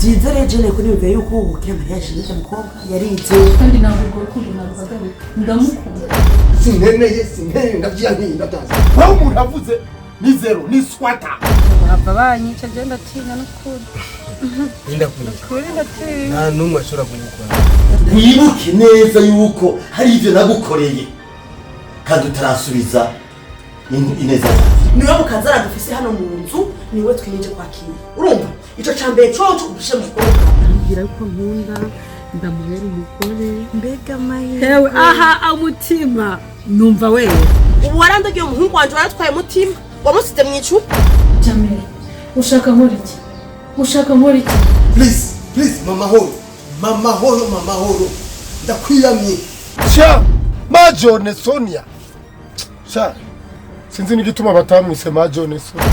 Dizere jene kuri bibe yuko ubukira mariage n'icyo mukobwa yarize kandi ntabwo urwo rukundo narubagabe ndamukunda. Sinkeneye ndavyiyankinga byaza. Wowe umuntu avuze ni zero ni swata. Bava banyica je ndatinya n'ukuri. Kuri ndatinya. Nta numwe ashobora kugukora. Wibuke neza yuko hari ivyo nagukoreye kandi utarasubiza ineza. niwe mukazara dufise hano mu nzu niwe twinije kwakira urumva ico cambere coco udushe mu gukora Ambwira ko nkunda ndamuhera umugore mbega maye. Hewe aha amutima numva wewe. ubu warandagiye umuhungu wanje waratwaye mutima wamusize mu icupa. Jamil ushaka nkora iki? Ushaka nkora iki? Please mama horo ndakwiyamye. Sha Majone Sonia. Sha sinzi n'igituma batamwise Majone Sonia.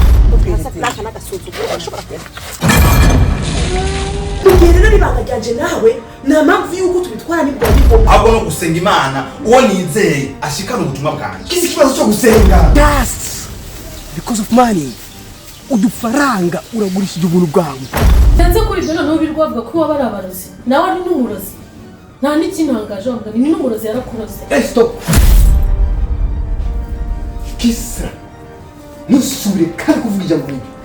Rero ribanga ryanje nawe na mpamvu yuko tubitwara n'ibyo biko Ahubwo no gusenga Imana uwo nizeye ashikana ubutumwa bwanjye. Kisi kibazo cyo gusenga. Yes, because of money. Udufaranga uragurishije ubuntu bwawe. Nze kuri byo noneho birwavuga ko waba ari abarozi. Nawe ari n'umurozi. Nta n'ikintangaje wambwa ni n'umurozi yarakuroze. Stop. Kisa. Nusubire kandi kuvuga ijambo nk'iryo.